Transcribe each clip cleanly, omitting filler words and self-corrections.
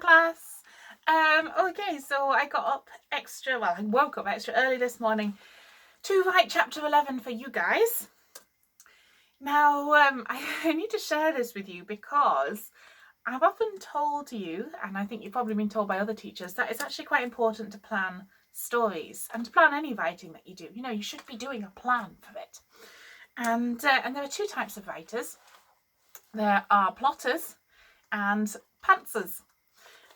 class. Okay, so I woke up extra early this morning to write chapter 11 for you guys. Now, I need to share this with you because I've often told you, and I think you've probably been told by other teachers, that it's actually quite important to plan stories and to plan any writing that you do. You know, you should be doing a plan for it. And there are two types of writers. There are plotters and pantsers.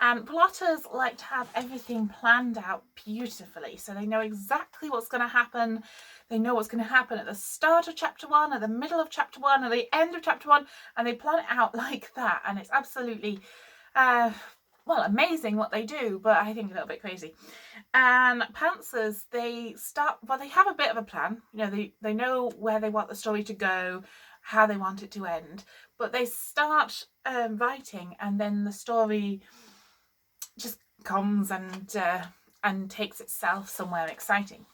And plotters like to have everything planned out beautifully, so they know exactly what's going to happen. They know what's going to happen at the start of chapter 1, at the middle of chapter 1, at the end of chapter 1, and they plan it out like that. And it's absolutely, amazing what they do, but I think a little bit crazy. And pantsers, they have a bit of a plan. You know, they know where they want the story to go, how they want it to end, but they start writing, and then the story just comes and takes itself somewhere exciting.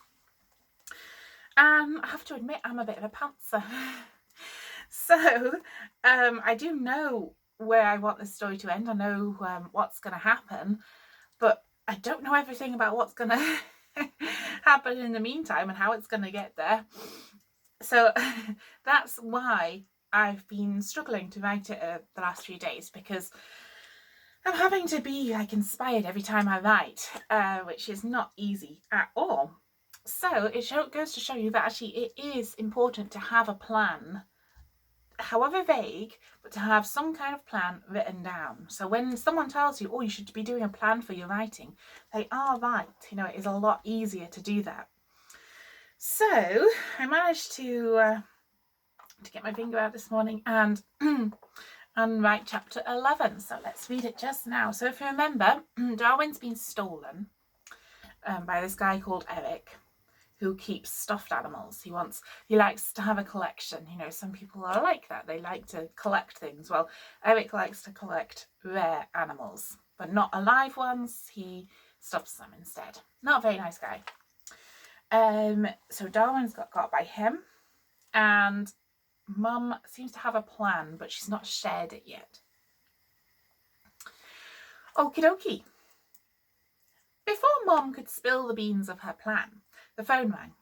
I have to admit, I'm a bit of a pantser. So I do know where I want the story to end. I know what's going to happen, but I don't know everything about what's going to happen in the meantime and how it's going to get there. So that's why I've been struggling to write it the last few days, because I'm having to be inspired every time I write, which is not easy at all. So it goes to show you that actually it is important to have a plan, however vague, but to have some kind of plan written down. So when someone tells you, oh, you should be doing a plan for your writing, they are right. You know, it is a lot easier to do that. So I managed to get my finger out this morning and write chapter 11. So let's read it just now. So if you remember, Darwin's been stolen by this guy called Eric, who keeps stuffed animals. He likes to have a collection. You know, some people are like that. They like to collect things. Well, Eric likes to collect rare animals, but not alive ones. He stuffs them instead. Not a very nice guy. So Darwin's got caught by him, and Mum seems to have a plan, but she's not shared it yet. Okie dokie. Before Mum could spill the beans of her plan, the phone rang.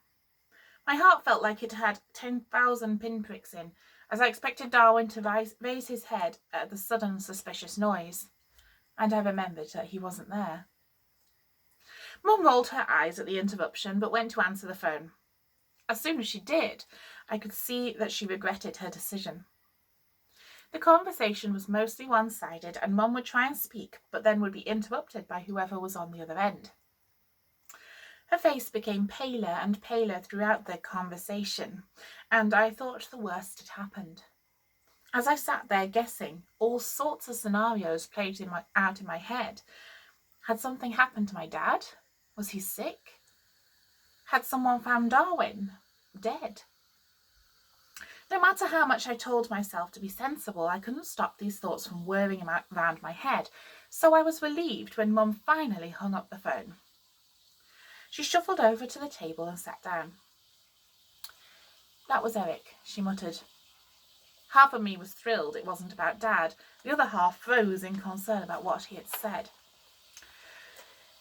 My heart felt like it had 10,000 pinpricks in, as I expected Darwin to raise his head at the sudden suspicious noise, and I remembered that he wasn't there. Mum rolled her eyes at the interruption, but went to answer the phone. As soon as she did, I could see that she regretted her decision. The conversation was mostly one-sided, and Mum would try and speak, but then would be interrupted by whoever was on the other end. Her face became paler and paler throughout the conversation, and I thought the worst had happened. As I sat there guessing, all sorts of scenarios played out in my head. Had something happened to my dad? Was he sick? Had someone found Darwin dead? No matter how much I told myself to be sensible, I couldn't stop these thoughts from whirring around my head, so I was relieved when Mum finally hung up the phone. She shuffled over to the table and sat down. That was Eric, she muttered. Half of me was thrilled it wasn't about Dad. The other half froze in concern about what he had said.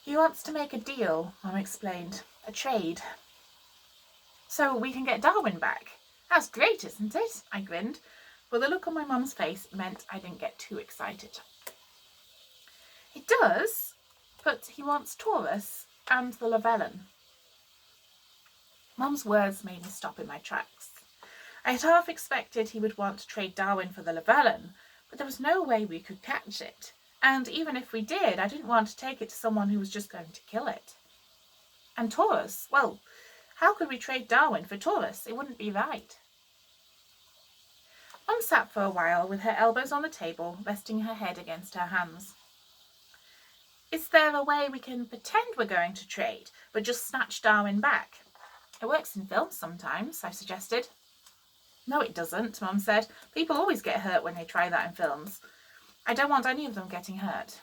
He wants to make a deal, Mum explained. A trade. So we can get Darwin back. That's great, isn't it? I grinned, but the look on my mum's face meant I didn't get too excited. It does, but he wants Taurus and the Lavellan. Mum's words made me stop in my tracks. I had half expected he would want to trade Darwin for the Lavellan, but there was no way we could catch it. And even if we did, I didn't want to take it to someone who was just going to kill it. And Taurus, well, how could we trade Darwin for Taurus? It wouldn't be right. Mum sat for a while with her elbows on the table, resting her head against her hands. Is there a way we can pretend we're going to trade, but just snatch Darwin back? It works in films sometimes, I suggested. No, it doesn't, Mum said. People always get hurt when they try that in films. I don't want any of them getting hurt.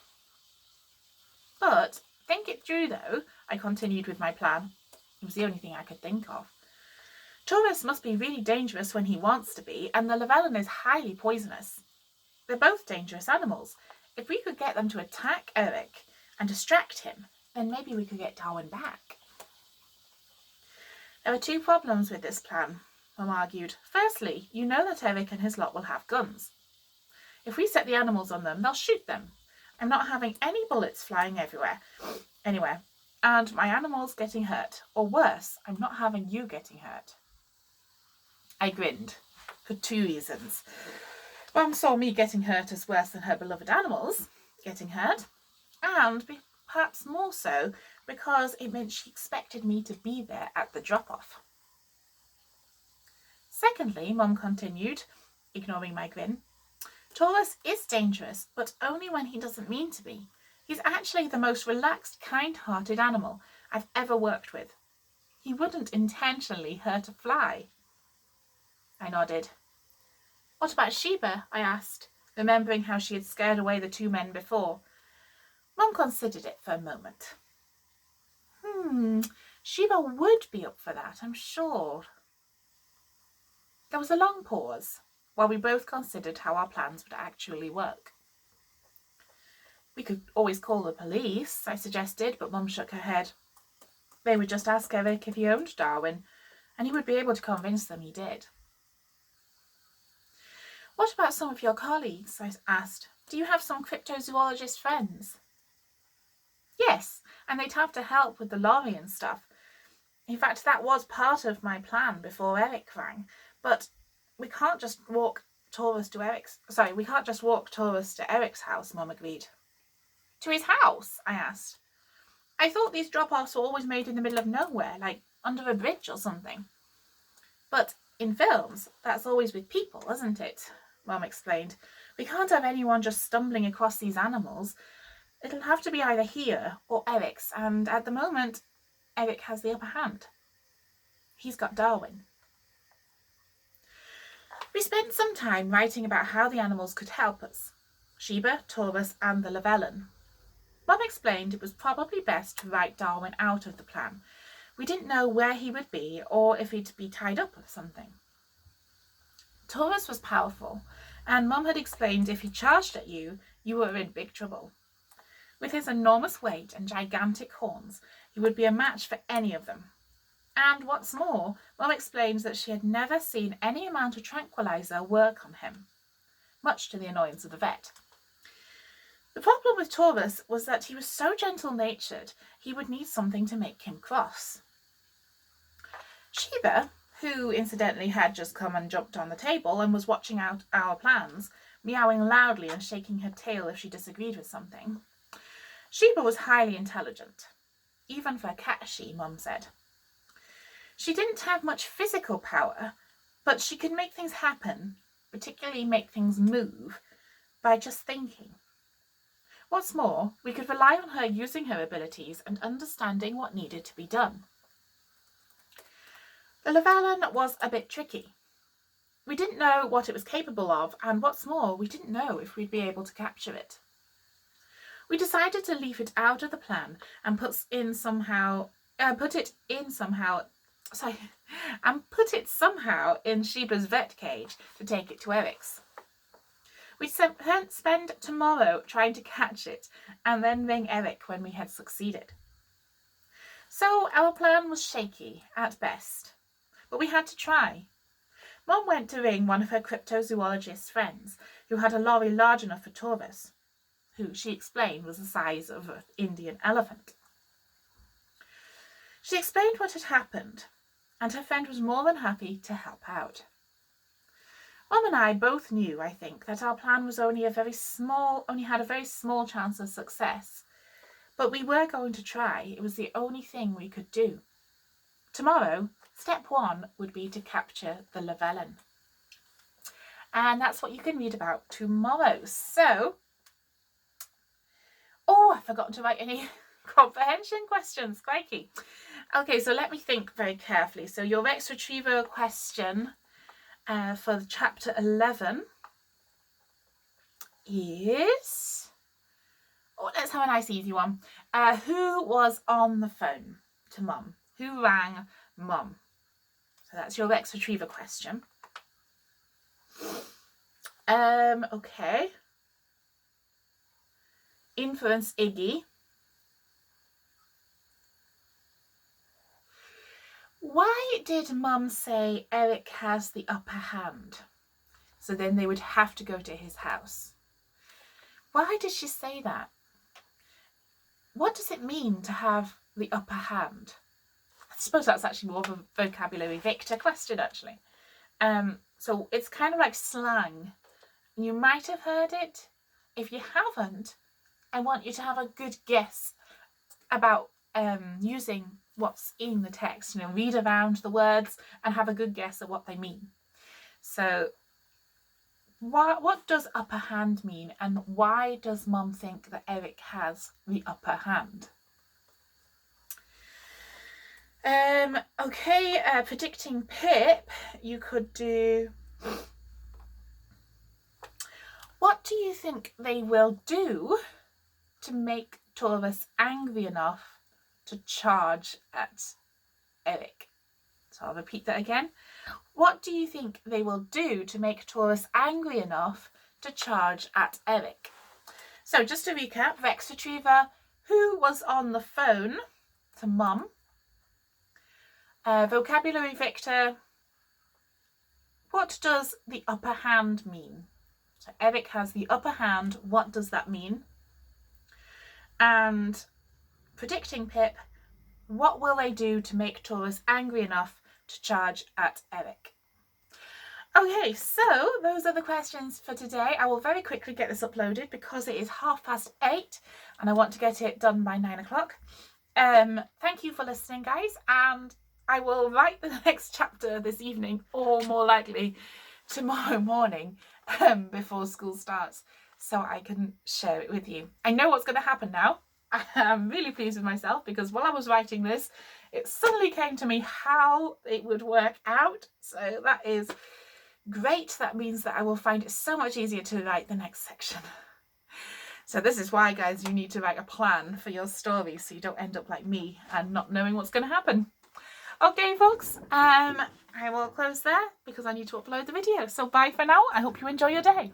But think it through, though, I continued with my plan. It was the only thing I could think of. Taurus must be really dangerous when he wants to be, and the Lavellan is highly poisonous. They're both dangerous animals. if we could get them to attack Eric and distract him, then maybe we could get Darwin back. There were two problems with this plan, Mum argued. Firstly, you know that Eric and his lot will have guns. If we set the animals on them, they'll shoot them. I'm not having any bullets flying anywhere, and my animals getting hurt. Or worse, I'm not having you getting hurt. I grinned, for two reasons. Mum saw me getting hurt as worse than her beloved animals getting hurt, and perhaps more so because it meant she expected me to be there at the drop-off. Secondly, Mum continued, ignoring my grin, Taurus is dangerous, but only when he doesn't mean to be. He's actually the most relaxed, kind-hearted animal I've ever worked with. He wouldn't intentionally hurt a fly. I nodded. What about Sheba? I asked, remembering how she had scared away the two men before. Mum considered it for a moment. Sheba would be up for that, I'm sure. There was a long pause, while we both considered how our plans would actually work. We could always call the police, I suggested, but Mum shook her head. They would just ask Eric if he owned Darwin, and he would be able to convince them he did. What about some of your colleagues? I asked. Do you have some cryptozoologist friends? Yes, and they'd have to help with the lorry and stuff. In fact, that was part of my plan before Eric rang. But we can't just walk Taurus to Eric's house, Mum agreed. To his house? I asked. I thought these drop-offs were always made in the middle of nowhere, like under a bridge or something. But in films, that's always with people, isn't it? Mum explained. We can't have anyone just stumbling across these animals. It'll have to be either here or Eric's, and at the moment, Eric has the upper hand. He's got Darwin. We spent some time writing about how the animals could help us. Sheba, Taurus, and the Lavellan. Mum explained it was probably best to write Darwin out of the plan. We didn't know where he would be or if he'd be tied up with something. Taurus was powerful, and Mum had explained if he charged at you, you were in big trouble. With his enormous weight and gigantic horns, he would be a match for any of them. And what's more, Mum explained that she had never seen any amount of tranquilizer work on him, much to the annoyance of the vet. The problem with Taurus was that he was so gentle-natured, he would need something to make him cross. Sheba, who incidentally had just come and jumped on the table and was watching out our plans, meowing loudly and shaking her tail if she disagreed with something. Sheba was highly intelligent, even for a cat, Mum said. She didn't have much physical power, but she could make things happen, particularly make things move, by just thinking. What's more, we could rely on her using her abilities and understanding what needed to be done. The Lavellan was a bit tricky. We didn't know what it was capable of, and what's more, we didn't know if we'd be able to capture it. We decided to leave it out of the plan and put it somehow in Sheba's vet cage to take it to Eric's. We'd spend tomorrow trying to catch it and then ring Eric when we had succeeded. So our plan was shaky at best, but we had to try. Mum went to ring one of her cryptozoologist friends who had a lorry large enough for Taurus, who she explained was the size of an Indian elephant. She explained what had happened, and her friend was more than happy to help out. Mum and I both knew, I think, that our plan was only had a very small chance of success, but we were going to try. It was the only thing we could do. Tomorrow, step 1 would be to capture the Lavellan. And that's what you can read about tomorrow. So, I've forgotten to write any comprehension questions. Crikey. Okay, so let me think very carefully. So your Rex Retriever question for chapter 11 is... let's have a nice easy one. Who was on the phone to Mum? Who rang Mum? So that's your Rex Retriever question. Okay. influence Iggy. Why did Mum say Eric has the upper hand? So then they would have to go to his house. Why did she say that? What does it mean to have the upper hand? I suppose that's actually more of a vocabulary Victor question, actually. So it's kind of like slang. You might have heard it. If you haven't, I want you to have a good guess about using what's in the text. You know, read around the words and have a good guess at what they mean. So what does upper hand mean, and why does Mum think that Eric has the upper hand? Okay, predicting Pip, you could do, what do you think they will do to make Taurus angry enough to charge at Eric? So I'll repeat that again. What do you think they will do to make Taurus angry enough to charge at Eric? So just to recap, Rex Retriever, who was on the phone to Mum? Vocabulary Victor, what does the upper hand mean? So Eric has the upper hand, what does that mean? And predicting Pip, what will they do to make Taurus angry enough to charge at Eric? Okay, so those are the questions for today. I will very quickly get this uploaded because it is 8:30 and I want to get it done by 9 o'clock. Thank you for listening, guys, and I will write the next chapter this evening, or more likely tomorrow morning, before school starts, so I can share it with you. I know what's going to happen now. I'm really pleased with myself because while I was writing this, it suddenly came to me how it would work out. So that is great. That means that I will find it so much easier to write the next section. So this is why, guys, you need to write a plan for your story so you don't end up like me and not knowing what's going to happen. Okay, folks, I will close there because I need to upload the video. So bye for now. I hope you enjoy your day.